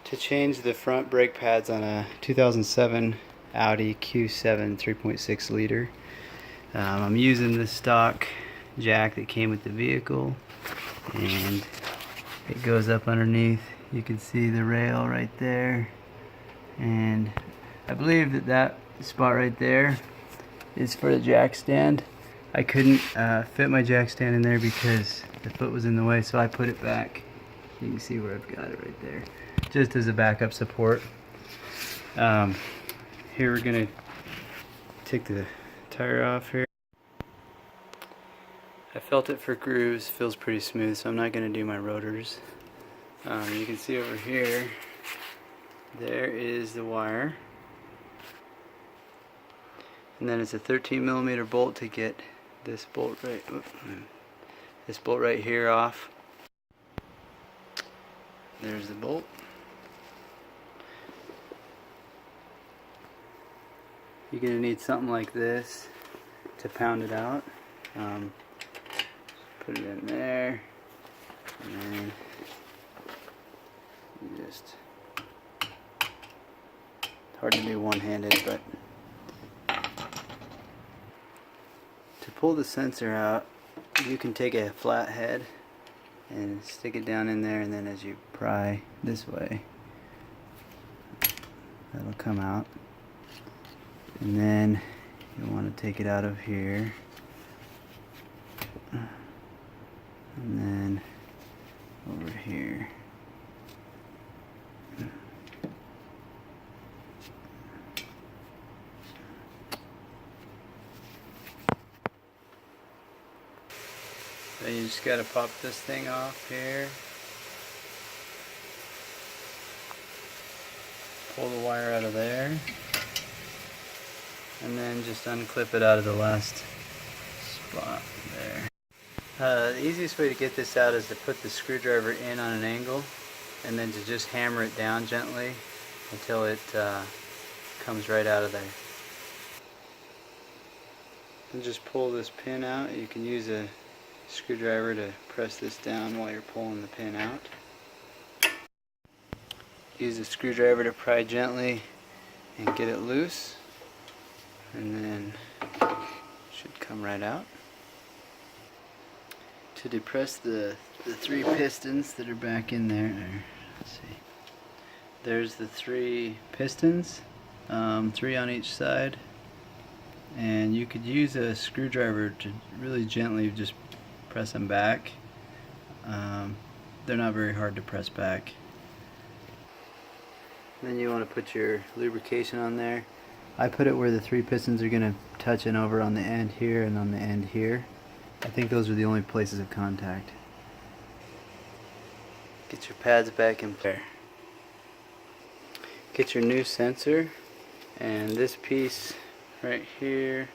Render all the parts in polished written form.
to change the front brake pads on a 2007 Audi Q7 3.6 liter. I'm using the stock jack that came with the vehicle, and it goes up underneath. You can see the rail right there, and I believe that that spot right there is for the jack stand. I couldn't fit my jack stand in there because the foot was in the way, so I put it back. You can see where I've got it right there, just as a backup support. Here we're gonna take the tire off here. I felt it for grooves, feels pretty smooth, so I'm not gonna do my rotors. You can see over here, there is the wire. And then it's a 13mm bolt to get this bolt right here off. There's the bolt. You're going to need something like this to pound it out. Put it in there, and then you just, it's hard to do one-handed, but to pull the sensor out, you can take a flat head and stick it down in there, and then as you pry this way, that'll come out. And then you want to take it out of here, and then over here. Then you just gotta pop this thing off here. Pull the wire out of there. And then just unclip it out of the last spot there. The easiest way to get this out is to put the screwdriver in on an angle, and then to just hammer it down gently until it comes right out of there. And just pull this pin out. You can use a screwdriver to press this down while you're pulling the pin out. Use a screwdriver to pry gently and get it loose, and then it should come right out. To depress the three pistons that are back in there, let's see. There's the three pistons, 3 on each side, and you could use a screwdriver to really gently just press them back. They're not very hard to press back. Then you want to put your lubrication on there. I put it where the 3 pistons are going to touch and over on the end here and on the end here. I think those are the only places of contact. Get your pads back in there. Get your new sensor, and this piece right here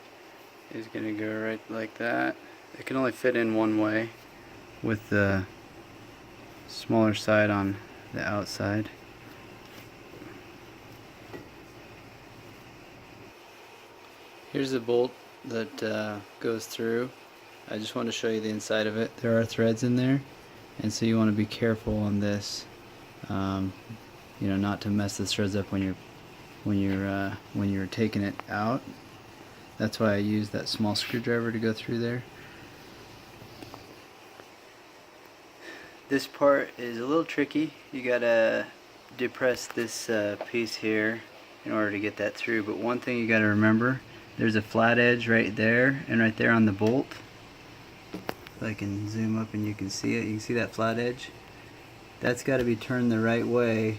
is going to go right like that. It can only fit in one way with the smaller side on the outside. Here's the bolt that goes through. I just want to show you the inside of it. There are threads in there, and so you want to be careful on this. You know, not to mess the threads up when you're taking it out. That's why I use that small screwdriver to go through there. This part is a little tricky. You gotta depress this piece here in order to get that through. But one thing you gotta remember, there's a flat edge right there and right there on the bolt. If I can zoom up and you can see it, you can see that flat edge. That's got to be turned the right way,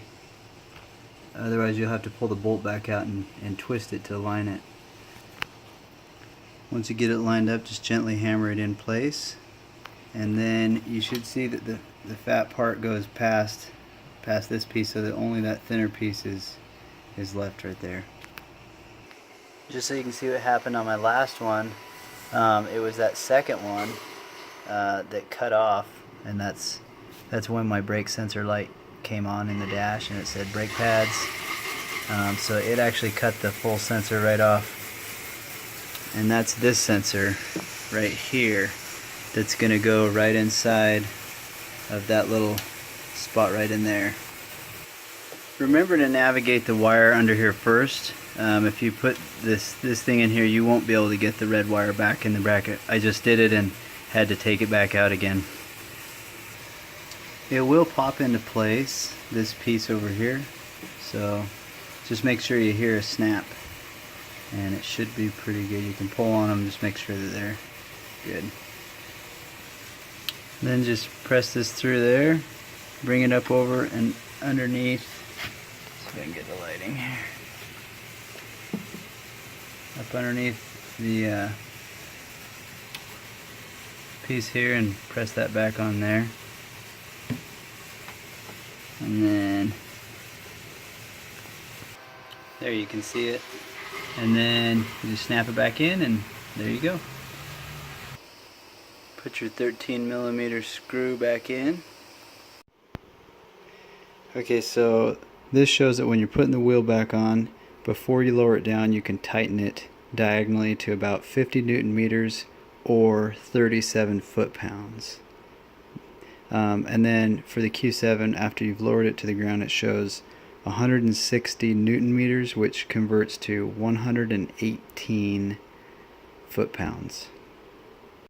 otherwise you'll have to pull the bolt back out and twist it to align it. Once you get it lined up, just gently hammer it in place, and then you should see that the fat part goes past this piece, so that only that thinner piece is left right there. Just so you can see what happened on my last one, it was that second one that cut off, and that's when my brake sensor light came on in the dash and it said brake pads. So it actually cut the full sensor right off, and that's this sensor right here that's going to go right inside of that little spot right in there. Remember to navigate the wire under here first. If you put this thing in here, you won't be able to get the red wire back in the bracket. I just did it and had to take it back out again. It will pop into place, this piece over here, so just make sure you hear a snap, and it should be pretty good. You can pull on them, just make sure that they're good. Then just press this through there, bring it up over and underneath. See if I can get the lighting here. Up underneath the piece here, and press that back on there. And then there, you can see it. And then you just snap it back in, and there you go. Put your 13mm screw back in. Okay, so this shows that when you're putting the wheel back on, before you lower it down, you can tighten it diagonally to about 50 Newton meters or 37 foot-pounds. And then for the Q7, after you've lowered it to the ground, it shows 160 Newton meters, which converts to 118 foot-pounds.